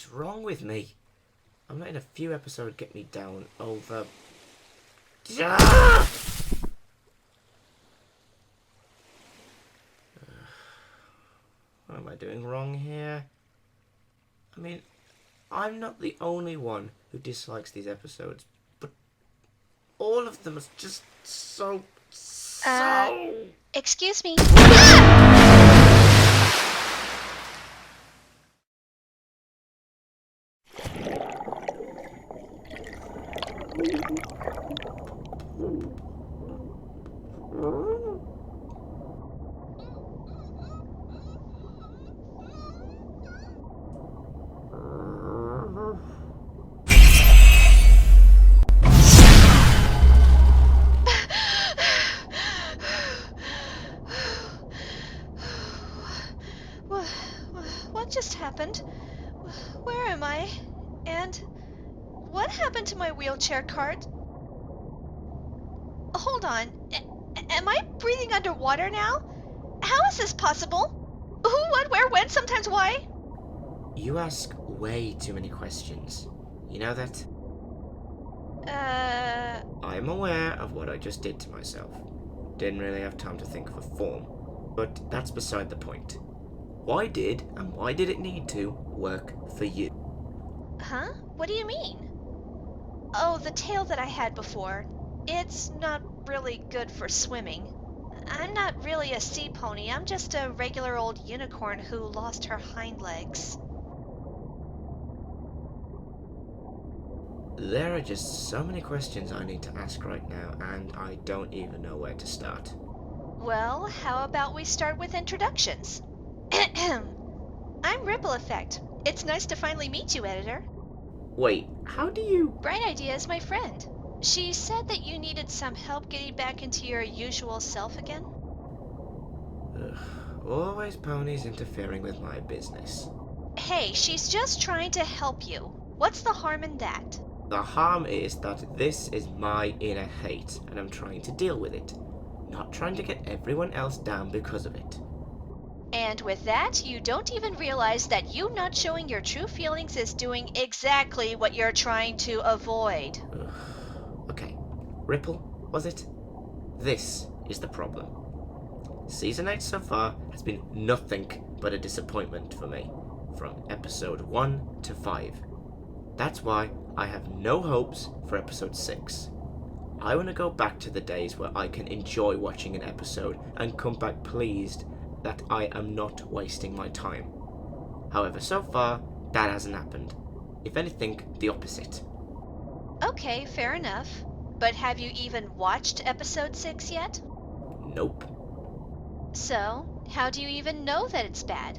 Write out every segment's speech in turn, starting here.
is wrong with me? I'm letting a few episodes get me down over... Ah! What am I doing wrong here? I mean, I'm not the only one who dislikes these episodes, but all of them are just so... Excuse me. What just happened? Where am I? And what happened to my wheelchair cart? Hold on. Am I breathing underwater now? How is this possible? Who, what, where, when, sometimes why? You ask way too many questions. You know that? I'm aware of what I just did to myself. Didn't really have time to think of a form. But that's beside the point. Why did it need to work for you? Huh? What do you mean? Oh, the tail that I had before. It's not really good for swimming. I'm not really a sea pony. I'm just a regular old unicorn who lost her hind legs. There are just so many questions I need to ask right now, and I don't even know where to start. Well, how about we start with introductions? I'm Ripple Effect. It's nice to finally meet you, editor. Wait, how do you... Bright Idea is my friend. She said that you needed some help getting back into your usual self again. Ugh, always ponies interfering with my business. Hey, she's just trying to help you. What's the harm in that? The harm is that this is my inner hate, and I'm trying to deal with it. Not trying to get everyone else down because of it. And with that, you don't even realize that you not showing your true feelings is doing exactly what you're trying to avoid. Ugh. Okay, Ripple, was it? This is the problem. Season 8 so far has been nothing but a disappointment for me, from episode 1 to 5. That's why I have no hopes for episode 6. I want to go back to the days where I can enjoy watching an episode and come back pleased that I am not wasting my time. However, so far, that hasn't happened. If anything, the opposite. Okay, fair enough. But have you even watched episode 6 yet? Nope. So, how do you even know that it's bad?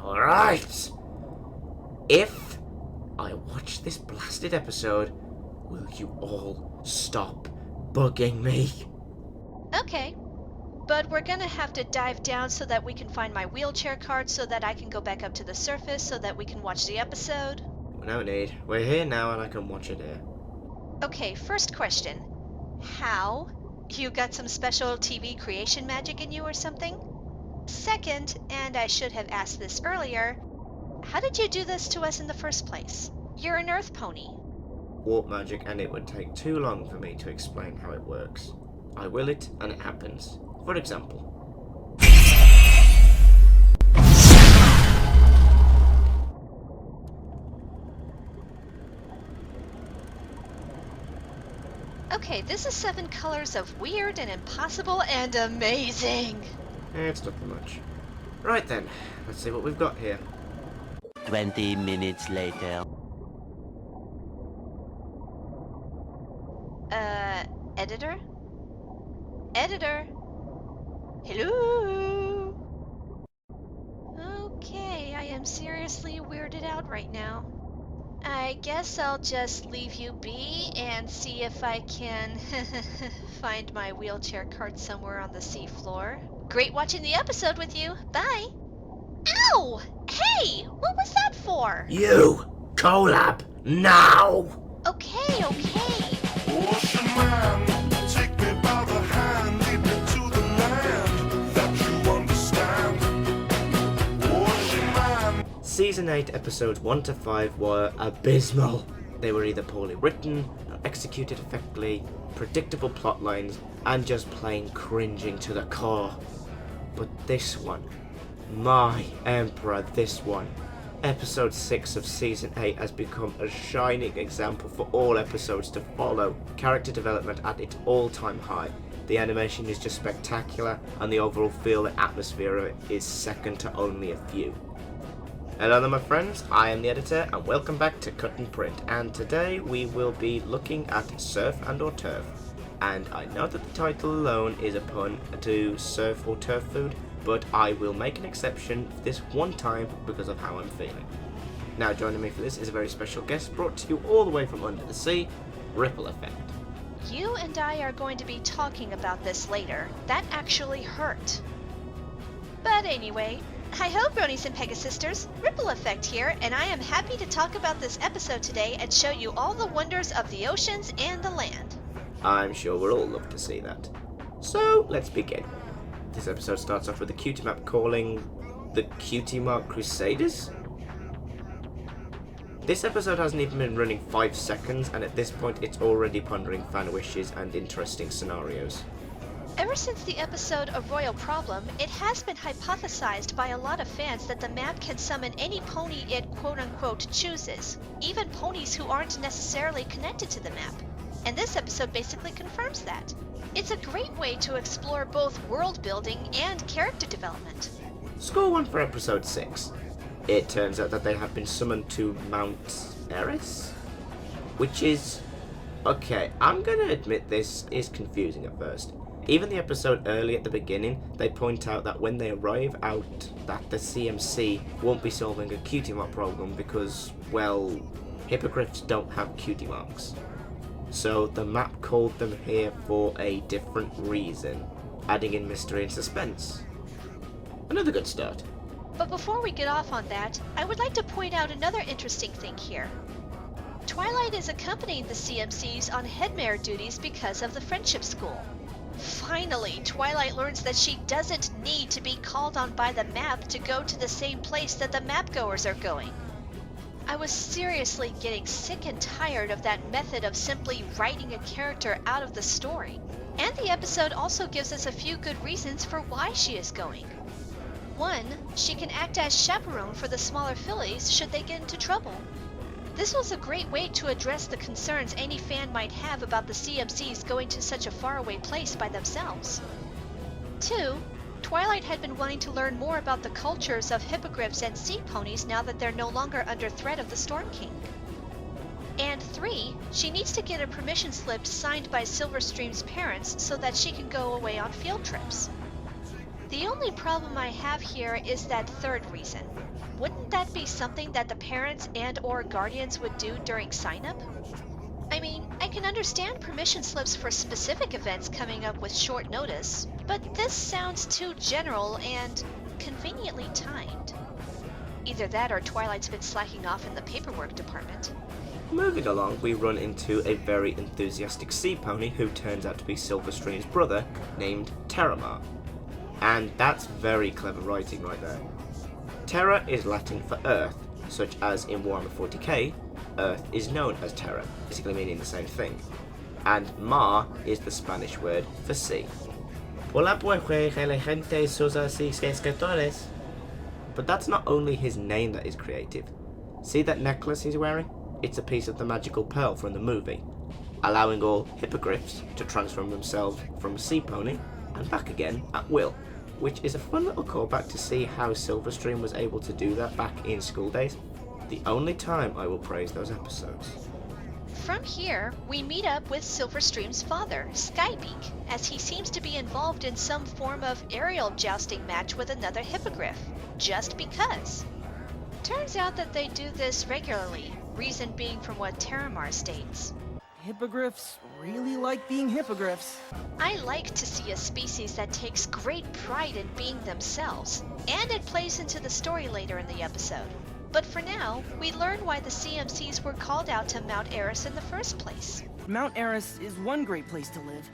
Alright. If I watch this blasted episode, will you all stop bugging me? Okay. But we're gonna have to dive down so that we can find my wheelchair cart so that I can go back up to the surface so that we can watch the episode. No need. We're here now and I can watch it here. Okay, first question. How? You got some special TV creation magic in you or something? Second, and I should have asked this earlier, how did you do this to us in the first place? You're an earth pony. Warp magic, and it would take too long for me to explain how it works. I will it and it happens. For example. Okay, this is 7 colors of weird and impossible and amazing. It's nothing much. Right then, let's see what we've got here. 20 minutes later. Editor? Editor? Hello? Okay, I am seriously weirded out right now. I guess I'll just leave you be and see if I can find my wheelchair cart somewhere on the seafloor. Great watching the episode with you. Bye. Ow! Hey! What was that for? You! Collab! Now! Okay. Ocean man, take me by the hand, lead me to the land that you understand. Season 8 episodes 1 to 5 were abysmal. They were either poorly written, not executed effectively, predictable plot lines, and just plain cringing to the core. But this one, my emperor, this one, episode 6 of season 8 has become a shining example for all episodes to follow. Character development at its all-time high. The animation is just spectacular, and the overall feel and atmosphere of it is second to only a few. Hello there my friends, I am the editor and welcome back to Cut and Print, and today we will be looking at Surf and or Turf. And I know that the title alone is a pun to surf or turf food, but I will make an exception this one time because of how I'm feeling. Now joining me for this is a very special guest brought to you all the way from under the sea, Ripple Effect. You and I are going to be talking about this later. That actually hurt. But anyway, hi ho bronies and Pegasisters, Ripple Effect here, and I am happy to talk about this episode today and show you all the wonders of the oceans and the land. I'm sure we'll all love to see that. So let's begin. This episode starts off with the Cutie map calling the Cutie Mark Crusaders. This episode hasn't even been running 5 seconds, and at this point it's already pondering fan wishes and interesting scenarios. Ever since the episode A Royal Problem, it has been hypothesized by a lot of fans that the map can summon any pony it quote-unquote chooses, even ponies who aren't necessarily connected to the map. And this episode basically confirms that. It's a great way to explore both world building and character development. Score 1 for episode 6. It turns out that they have been summoned to Mount Aris, which is... okay, I'm gonna admit this is confusing at first. Even the episode early at the beginning, they point out that when they arrive out, that the CMC won't be solving a cutie mark problem because, well, hippogriffs don't have cutie marks. So the map called them here for a different reason, adding in mystery and suspense. Another good start. But before we get off on that, I would like to point out another interesting thing here. Twilight is accompanying the CMCs on headmare duties because of the friendship school. Finally, Twilight learns that she doesn't need to be called on by the map to go to the same place that the map goers are going. I was seriously getting sick and tired of that method of simply writing a character out of the story. And the episode also gives us a few good reasons for why she is going. 1, she can act as chaperone for the smaller fillies should they get into trouble. This was a great way to address the concerns any fan might have about the CMCs going to such a faraway place by themselves. 2, Twilight had been wanting to learn more about the cultures of hippogriffs and sea ponies now that they're no longer under threat of the Storm King. And 3, she needs to get a permission slip signed by Silverstream's parents so that she can go away on field trips. The only problem I have here is that third reason. Wouldn't that be something that the parents and or guardians would do during sign-up? I mean, I can understand permission slips for specific events coming up with short notice, but this sounds too general and conveniently timed. Either that or Twilight's been slacking off in the paperwork department. Moving along, we run into a very enthusiastic sea pony who turns out to be Silverstream's brother, named Terramar. And that's very clever writing right there. Terra is Latin for Earth, such as in Warhammer 40k, Earth is known as Terra, basically meaning the same thing. And Mar is the Spanish word for sea. But that's not only his name that is creative. See that necklace he's wearing? It's a piece of the magical pearl from the movie, allowing all hippogriffs to transform themselves from a sea pony and back again at will, which is a fun little callback to see how Silverstream was able to do that back in school days. The only time I will praise those episodes. From here, we meet up with Silverstream's father, Skybeak, as he seems to be involved in some form of aerial jousting match with another hippogriff, just because. Turns out that they do this regularly, reason being from what Terramar states. Hippogriffs really like being hippogriffs. I like to see a species that takes great pride in being themselves, and it plays into the story later in the episode. But for now, we learn why the CMCs were called out to Mount Aris in the first place. Mount Aris is one great place to live.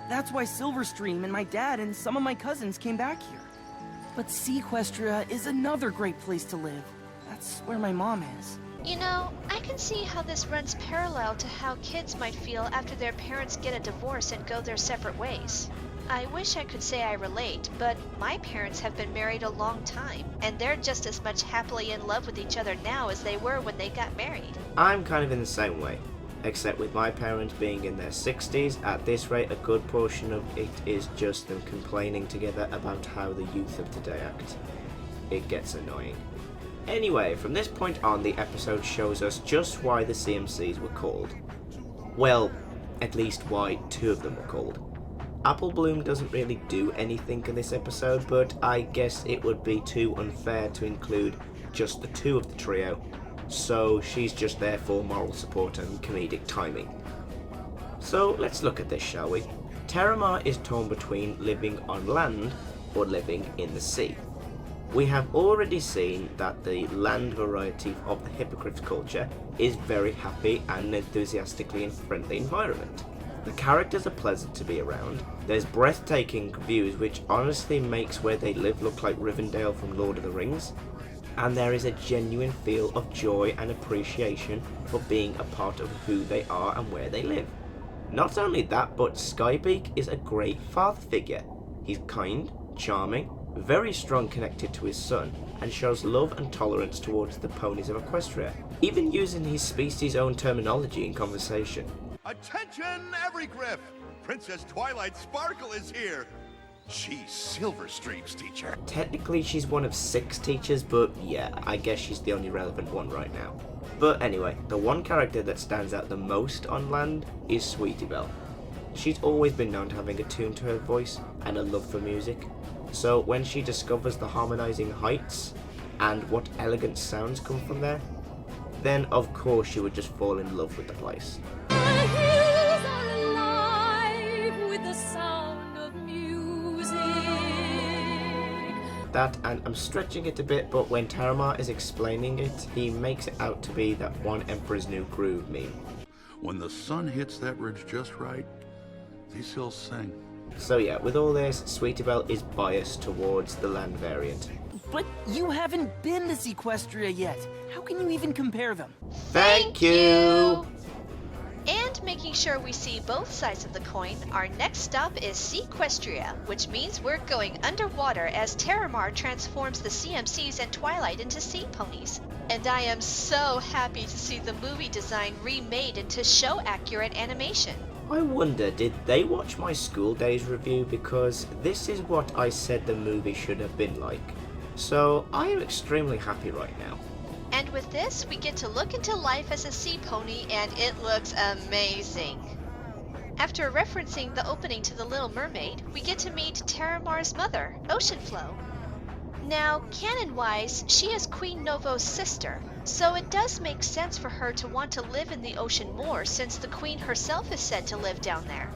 That's why Silverstream and my dad and some of my cousins came back here. But Sequestria is another great place to live. That's where my mom is. You know, I can see how this runs parallel to how kids might feel after their parents get a divorce and go their separate ways. I wish I could say I relate, but my parents have been married a long time, and they're just as much happily in love with each other now as they were when they got married. I'm kind of in the same way, except with my parents being in their 60s. At this rate, a good portion of it is just them complaining together about how the youth of today act. It gets annoying. Anyway, from this point on, the episode shows us just why the CMCs were called. Well, at least why 2 of them were called. Apple Bloom doesn't really do anything in this episode, but I guess it would be too unfair to include just the 2 of the trio, so she's just there for moral support and comedic timing. So let's look at this, shall we? Terramar is torn between living on land or living in the sea. We have already seen that the land variety of the Hippogriff's culture is very happy and enthusiastically and friendly environment. The characters are pleasant to be around, there's breathtaking views which honestly makes where they live look like Rivendell from Lord of the Rings, and there is a genuine feel of joy and appreciation for being a part of who they are and where they live. Not only that, but Skybeak is a great father figure. He's kind, charming, very strong connected to his son, and shows love and tolerance towards the ponies of Equestria, even using his species' own terminology in conversation. Attention, every Griff! Princess Twilight Sparkle is here! She's Silverstream's teacher. Technically she's one of 6 teachers, but yeah, I guess she's the only relevant one right now. But anyway, the one character that stands out the most on land is Sweetie Belle. She's always been known to having a tune to her voice and a love for music. So when she discovers the harmonizing heights and what elegant sounds come from there, then of course she would just fall in love with the place. The hills are alive with the sound of music. That, and I'm stretching it a bit, but when Terramar is explaining it, he makes it out to be that One Emperor's New Groove meme. When the sun hits that ridge just right, these hills sing. So yeah, with all this, Sweetie Belle is biased towards the land variant. But you haven't been to Sequestria yet. How can you even compare them? Thank you! And making sure we see both sides of the coin, our next stop is Sequestria, which means we're going underwater as Terramar transforms the CMCs and Twilight into sea ponies. And I am so happy to see the movie design remade into show-accurate animation. I wonder, did they watch my School Days review? Because this is what I said the movie should have been like. So I am extremely happy right now. And with this, we get to look into life as a sea pony, and it looks amazing. After referencing the opening to The Little Mermaid, we get to meet Terramar's mother, Oceanflow. Now, canon-wise, she is Queen Novo's sister, so it does make sense for her to want to live in the ocean more since the Queen herself is said to live down there.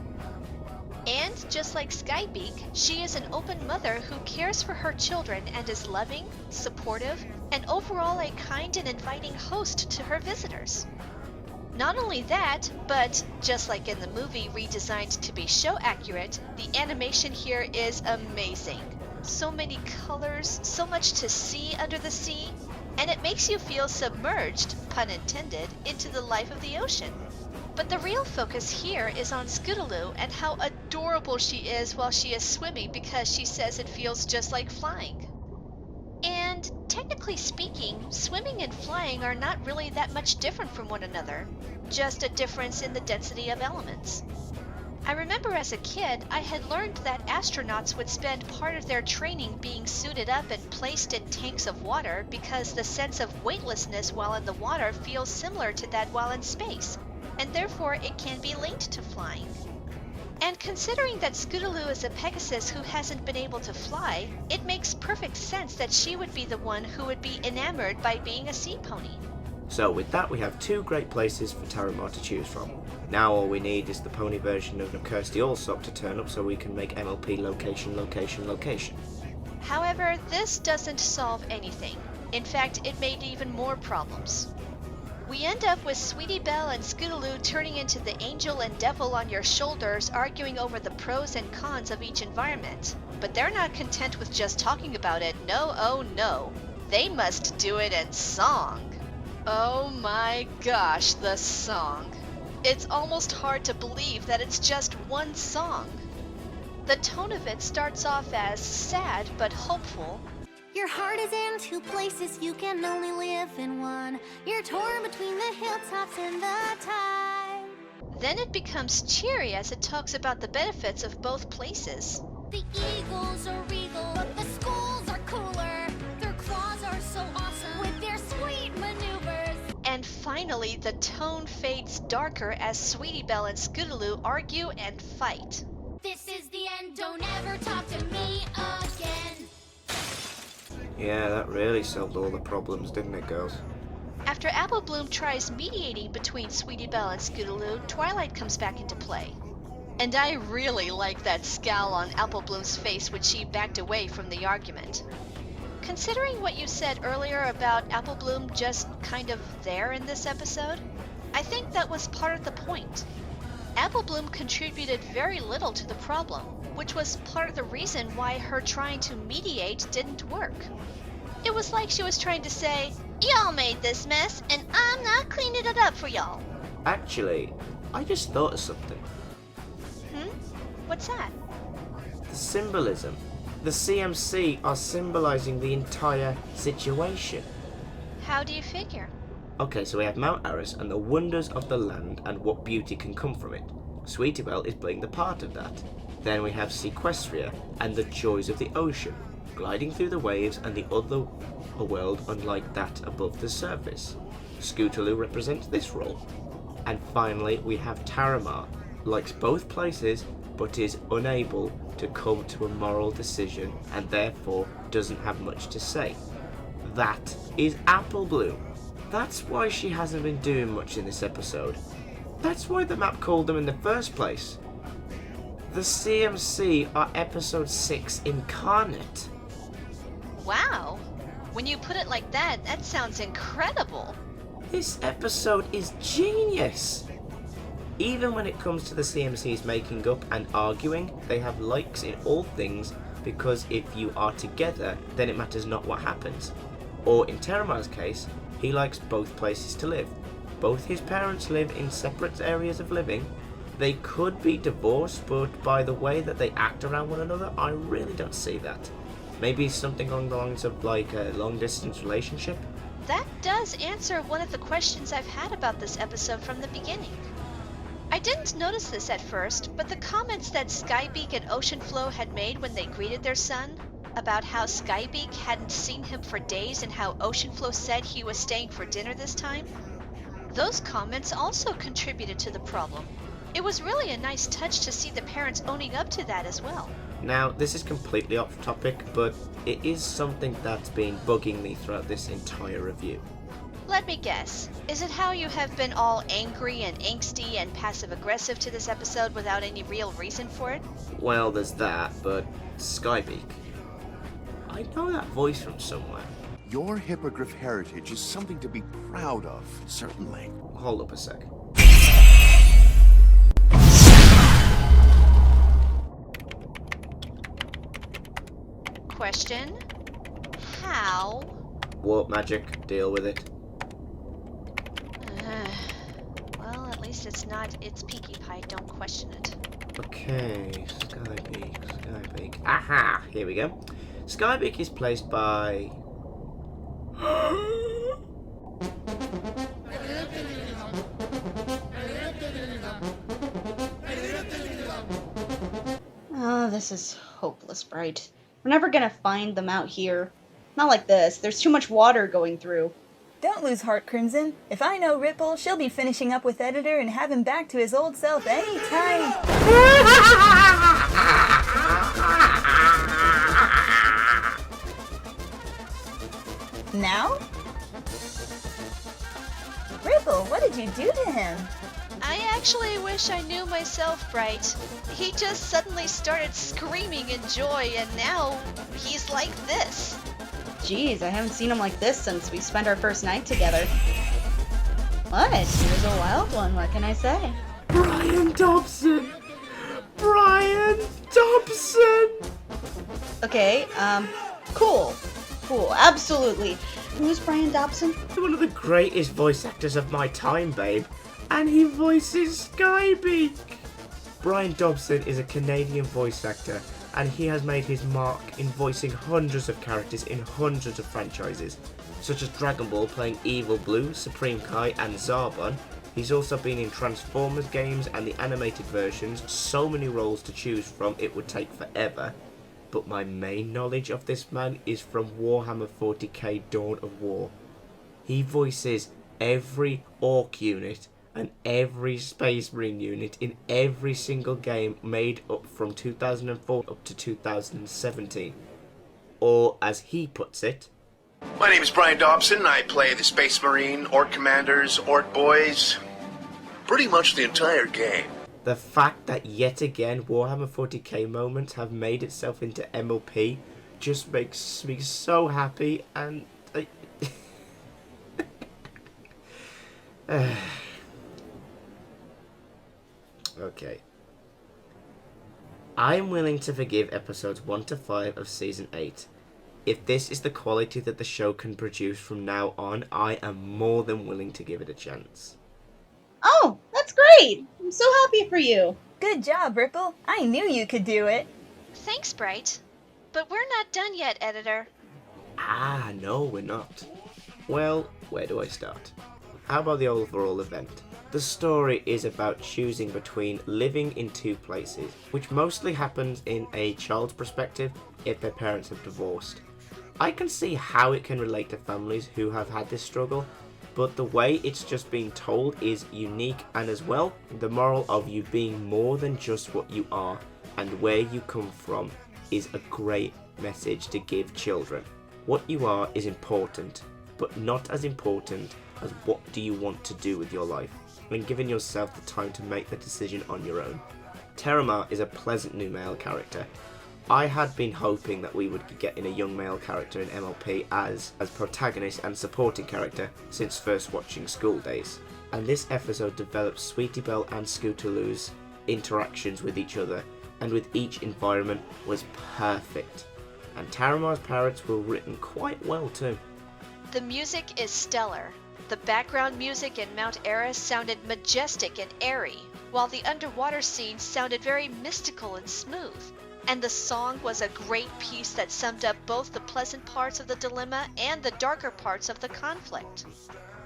And just like Skybeak, she is an open mother who cares for her children and is loving, supportive, and overall a kind and inviting host to her visitors. Not only that, but just like in the movie redesigned to be show accurate, the animation here is amazing. So many colors, so much to see under the sea, and it makes you feel submerged, pun intended, into the life of the ocean. But the real focus here is on Scootaloo and how adorable she is while she is swimming because she says it feels just like flying. And technically speaking, swimming and flying are not really that much different from one another, just a difference in the density of elements. I remember as a kid, I had learned that astronauts would spend part of their training being suited up and placed in tanks of water because the sense of weightlessness while in the water feels similar to that while in space, and therefore it can be linked to flying. And considering that Scootaloo is a Pegasus who hasn't been able to fly, it makes perfect sense that she would be the one who would be enamored by being a sea pony. So with that, we have 2 great places for Terramar to choose from. Now all we need is the pony version of Kirsty Allsop to turn up so we can make MLP location. However, this doesn't solve anything. In fact, it made even more problems. We end up with Sweetie Belle and Scootaloo turning into the angel and devil on your shoulders, arguing over the pros and cons of each environment. But they're not content with just talking about it, no, oh no. They must do it in song. Oh my gosh, the song. It's almost hard to believe that it's just one song. The tone of it starts off as sad but hopeful. Your heart is in two places, you can only live in one. You're torn between the hilltops and the tide. Then it becomes cheery as it talks about the benefits of both places. The eagles are regal, but the skulls are cooler. Their claws are so awesome with their sweet maneuvers. And finally, the tone fades darker as Sweetie Belle and Scootaloo argue and fight. This is the end, don't ever talk to me again. Yeah, that really solved all the problems, didn't it, girls? After Apple Bloom tries mediating between Sweetie Belle and Scootaloo, Twilight comes back into play. And I really like that scowl on Apple Bloom's face when she backed away from the argument. Considering what you said earlier about Apple Bloom just kind of there in this episode, I think that was part of the point. Apple Bloom contributed very little to the problem, which was part of the reason why her trying to mediate didn't work. It was like she was trying to say, y'all made this mess, and I'm not cleaning it up for y'all. Actually, I just thought of something. What's that? The symbolism. The CMC are symbolizing the entire situation. How do you figure? Okay, so we have Mount Aris and the wonders of the land and what beauty can come from it. Sweetie Belle is playing the part of that. Then we have Sequestria and the joys of the ocean, gliding through the waves and the other a world unlike that above the surface. Scootaloo represents this role. And finally, we have Taramar, likes both places but is unable to come to a moral decision and therefore doesn't have much to say. That is Apple Bloom. That's why she hasn't been doing much in this episode. That's why the map called them in the first place. The CMC are episode 6 incarnate. Wow. When you put it like that, that sounds incredible. This episode is genius. Even when it comes to the CMCs making up and arguing, they have likes in all things because if you are together, then it matters not what happens. Or in Teramar's case, he likes both places to live. Both his parents live in separate areas of living. They could be divorced, but by the way that they act around one another, I really don't see that. Maybe something along the lines of like a long distance relationship? That does answer one of the questions I've had about this episode from the beginning. I didn't notice this at first, but the comments that Skybeak and Oceanflow had made when they greeted their son, about how Skybeak hadn't seen him for days and how Oceanflow said he was staying for dinner this time, those comments also contributed to the problem. It was really a nice touch to see the parents owning up to that as well. Now, this is completely off topic, but it is something that's been bugging me throughout this entire review. Let me guess, is it how you have been all angry and angsty and passive-aggressive to this episode without any real reason for it? Well, there's that, but Skybeak. I know that voice from somewhere. Your hippogriff heritage is something to be proud of, certainly. Hold up a sec. Question: how? Warp magic, deal with it. Well, at least it's not It's Peaky Pie, don't question it. Okay, Skybeak. Aha! Here we go. Skybeak is placed by... Oh, this is hopeless, Bright. We're never gonna find them out here. Not like this. There's too much water going through. Don't lose heart, Crimson. If I know Ripple, she'll be finishing up with Editor and have him back to his old self anytime. Now? Ripple, what did you do to him? I actually wish I knew myself, Bright. He just suddenly started screaming in joy, and now he's like this. Jeez, I haven't seen him like this since we spent our first night together. What? He was a wild one, what can I say? Brian Dobson! Brian Dobson! Okay, cool. Cool, absolutely. Who's Brian Dobson? One of the greatest voice actors of my time, babe. And he voices Skybeak. Brian Dobson is a Canadian voice actor, and he has made his mark in voicing hundreds of characters in hundreds of franchises, such as Dragon Ball playing Evil Blue, Supreme Kai and Zarbon. He's also been in Transformers games and the animated versions, so many roles to choose from it would take forever. But my main knowledge of this man is from Warhammer 40k Dawn of War. He voices every Orc unit and every Space Marine unit in every single game made up from 2004 up to 2017. Or as he puts it, my name is Brian Dobson. I play the Space Marine, Orc Commanders, Orc Boys, pretty much the entire game. the fact that yet again Warhammer 40k moments have made itself into MLP just makes me so happy, and okay. I am willing to forgive episodes 1 to 5 of season 8. If this is the quality that the show can produce from now on, I am more than willing to give it a chance. Oh, that's great! I'm so happy for you. Good job, Ripple. I knew you could do it. Thanks, Bright. But we're not done yet, editor. Ah, no, we're not. Well, where do I start? How about the overall event? The story is about choosing between living in two places, which mostly happens in a child's perspective if their parents have divorced. I can see how it can relate to families who have had this struggle, but the way it's just being told is unique, and as well, the moral of you being more than just what you are and where you come from is a great message to give children. What you are is important, but not as important as what do you want to do with your life, and giving yourself the time to make the decision on your own. Terramar is a pleasant new male character. I had been hoping that we would get in a young male character in MLP as protagonist and supporting character since first watching School Days, and this episode develops Sweetie Belle and Scootaloo's interactions with each other, and with each environment was perfect. And Terramar's parrots were written quite well too. The music is stellar. The background music in Mount Aris sounded majestic and airy, while the underwater scene sounded very mystical and smooth. And the song was a great piece that summed up both the pleasant parts of the dilemma and the darker parts of the conflict.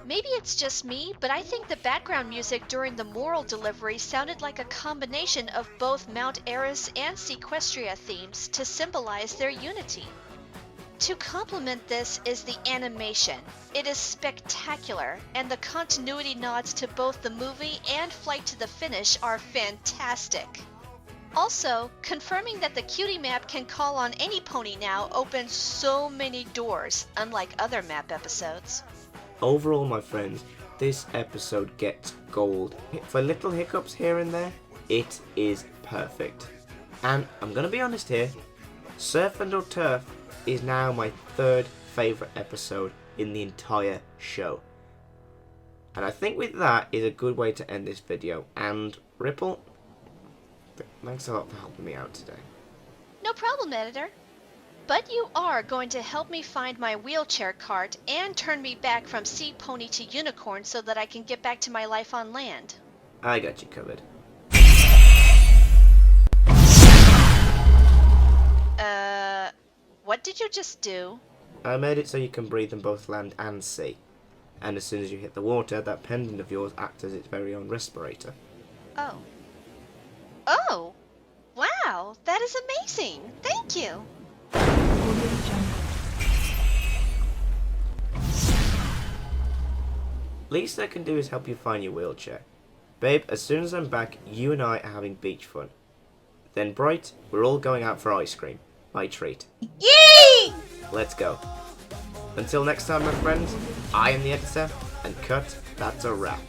Maybe it's just me, but I think the background music during the moral delivery sounded like a combination of both Mount Aris and Sequestria themes to symbolize their unity. To complement this is the animation. It is spectacular, and the continuity nods to both the movie and Flight to the Finish are fantastic. Also, confirming that the cutie map can call on any pony now opens so many doors, unlike other map episodes. Overall, my friends, this episode gets gold. For little hiccups here and there, it is perfect. And I'm gonna be honest here, Surf and Turf is now my third favourite episode in the entire show. And I think with that is a good way to end this video. And Ripple, thanks a lot for helping me out today. No problem, editor. But you are going to help me find my wheelchair cart and turn me back from sea pony to unicorn so that I can get back to my life on land. I got you covered. What did you just do? I made it so you can breathe in both land and sea. And as soon as you hit the water, that pendant of yours acts as its very own respirator. Oh. Oh! Wow! That is amazing! Thank you! Least I can do is help you find your wheelchair. Babe, as soon as I'm back, you and I are having beach fun. Then Bright, we're all going out for ice cream. My treat. Yay! Let's go. Until next time, my friends, I am the editor, and cut, that's a wrap.